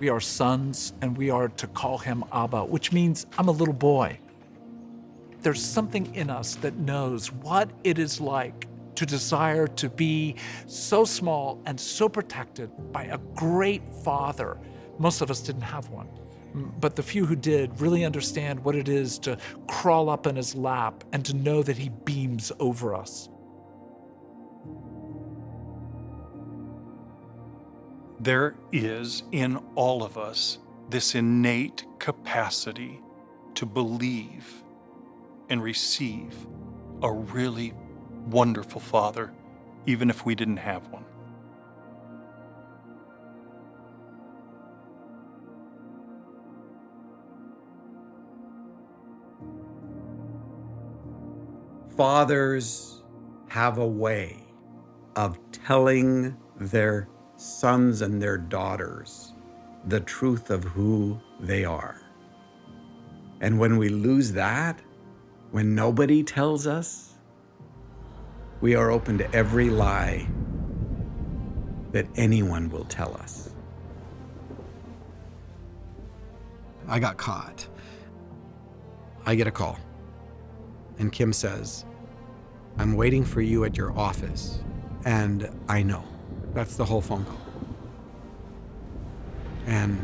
We are sons, and we are to call him Abba, which means I'm a little boy. There's something in us that knows what it is like to desire to be so small and so protected by a great father. Most of us didn't have one, but the few who did really understand what it is to crawl up in his lap and to know that he beams over us. There is in all of us this innate capacity to believe and receive a really wonderful Father, even if we didn't have one. Fathers have a way of telling their sons and their daughters the truth of who they are. And when we lose that, when nobody tells us, we are open to every lie that anyone will tell us. I got caught. I get a call. And Kim says, "I'm waiting for you at your office." And I know. That's the whole phone call. And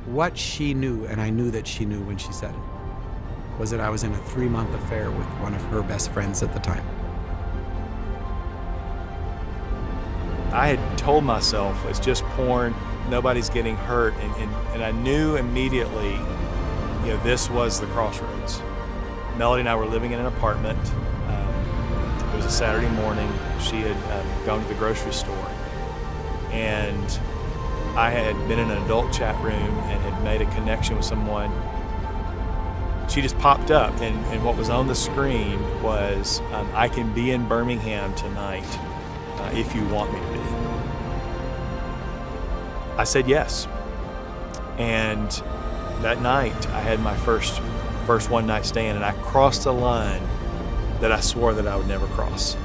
what she knew, and I knew that she knew when she said it, was that I was in a 3-month affair with one of her best friends at the time. I had told myself it's just porn, nobody's getting hurt, and I knew immediately, this was the crossroads. Melody and I were living in an apartment. It was a Saturday morning. She had gone to the grocery store, and I had been in an adult chat room and had made a connection with someone. She just popped up, and what was on the screen was, "I can be in Birmingham tonight if you want me to be." I said yes, and that night I had my first one-night stand, and I crossed a line that I swore that I would never cross.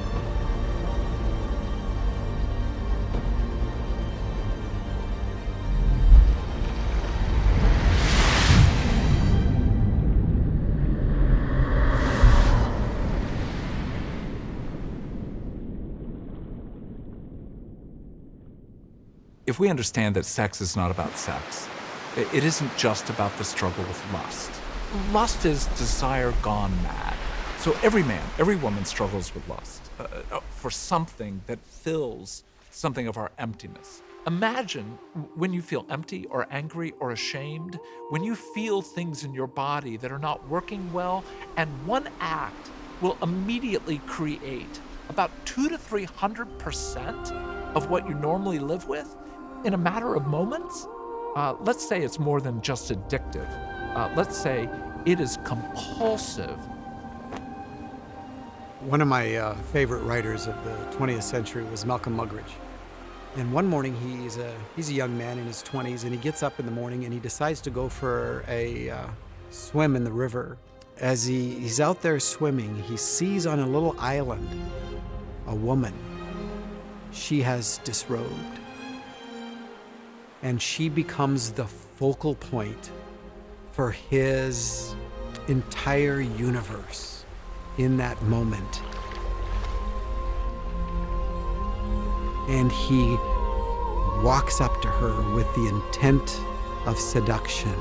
If we understand that sex is not about sex, it isn't just about the struggle with lust. Lust is desire gone mad. So every man, every woman struggles with lust for something that fills something of our emptiness. Imagine when you feel empty or angry or ashamed, when you feel things in your body that are not working well, and one act will immediately create about 200 to 300% of what you normally live with in a matter of moments. Let's say it's more than just addictive. Let's say it is compulsive. One of my favorite writers of the 20th century was Malcolm Muggeridge. And one morning, he's a young man in his 20s, and he gets up in the morning and he decides to go for a swim in the river. As he's out there swimming, he sees on a little island a woman. She has disrobed, and she becomes the focal point for his entire universe in that moment. And he walks up to her with the intent of seduction.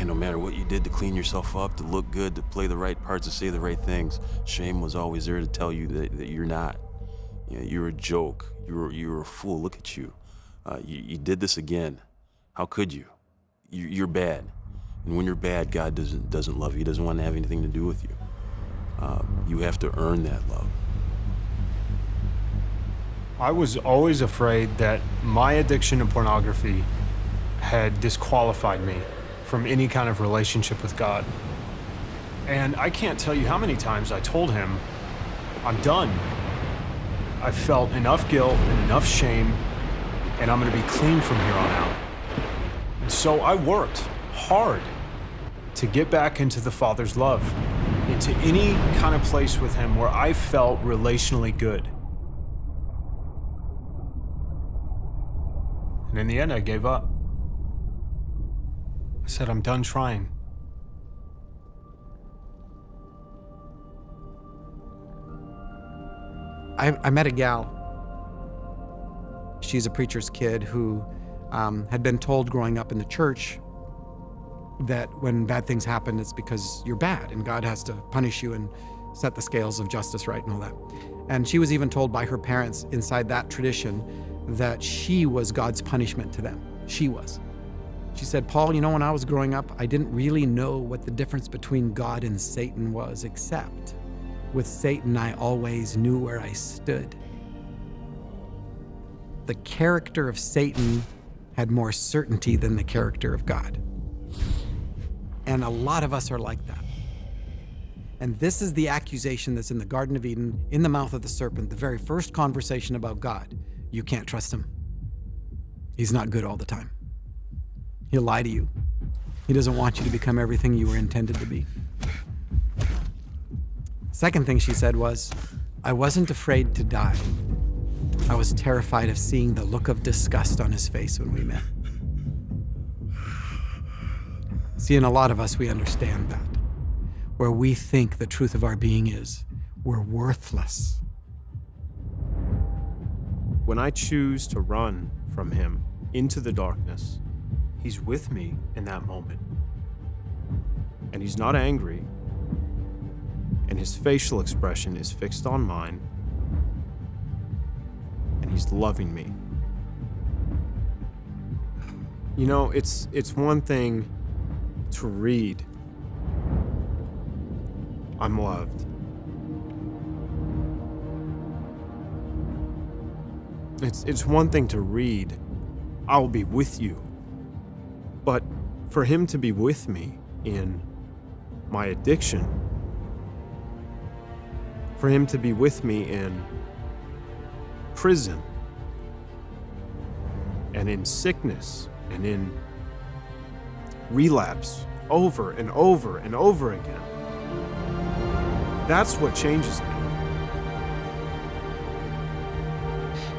No matter what you did to clean yourself up, to look good, to play the right parts, to say the right things, shame was always there to tell you that you're not. You're a joke. You're a fool. Look at you. You did this again. How could you? You're bad. And when you're bad, God doesn't love you. He doesn't want to have anything to do with you. You have to earn that love. I was always afraid that my addiction to pornography had disqualified me from any kind of relationship with God. And I can't tell you how many times I told him, I'm done. I felt enough guilt and enough shame, and I'm going to be clean from here on out. And so I worked hard to get back into the Father's love, into any kind of place with Him where I felt relationally good. And in the end, I gave up. I said, I'm done trying. I met a gal. She's a preacher's kid who had been told growing up in the church that when bad things happen, it's because you're bad and God has to punish you and set the scales of justice right and all that. And she was even told by her parents inside that tradition that she was God's punishment to them. She was. She said, Paul, you know, when I was growing up, I didn't really know what the difference between God and Satan was, except with Satan, I always knew where I stood. The character of Satan had more certainty than the character of God. And a lot of us are like that. And this is the accusation that's in the Garden of Eden, in the mouth of the serpent, the very first conversation about God. You can't trust him. He's not good all the time. He'll lie to you. He doesn't want you to become everything you were intended to be. Second thing she said was, I wasn't afraid to die. I was terrified of seeing the look of disgust on his face when we met. See, in a lot of us, we understand that. Where we think the truth of our being is, we're worthless. When I choose to run from him into the darkness, he's with me in that moment. And he's not angry, and his facial expression is fixed on mine, and he's loving me. You know, it's one thing to read, I'm loved. It's one thing to read, I'll be with you. But for him to be with me in my addiction, for him to be with me in prison, and in sickness, and in relapse over and over and over again, that's what changes me.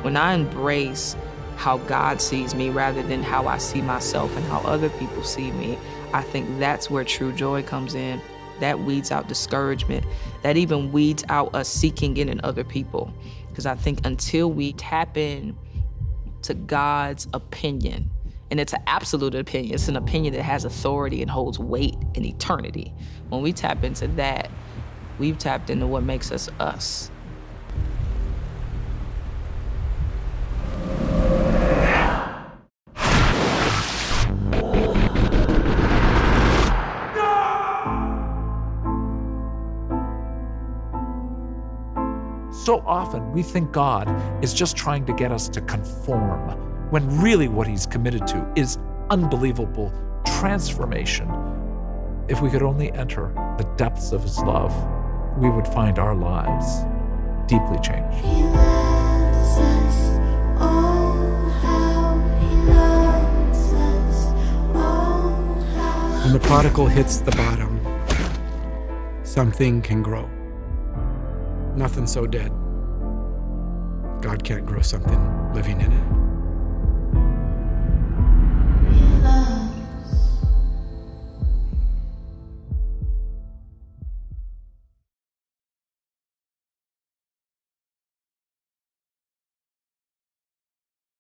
When I embrace how God sees me rather than how I see myself and how other people see me, I think that's where true joy comes in. That weeds out discouragement. That even weeds out us seeking it in other people. Because I think until we tap in to God's opinion, and it's an absolute opinion, it's an opinion that has authority and holds weight in eternity. When we tap into that, we've tapped into what makes us us. So often we think God is just trying to get us to conform, when really what he's committed to is unbelievable transformation. If we could only enter the depths of his love, we would find our lives deeply changed. He loves us, oh how he loves us, oh how. When the prodigal hits the bottom, something can grow. Nothing so dead. God can't grow something living in it.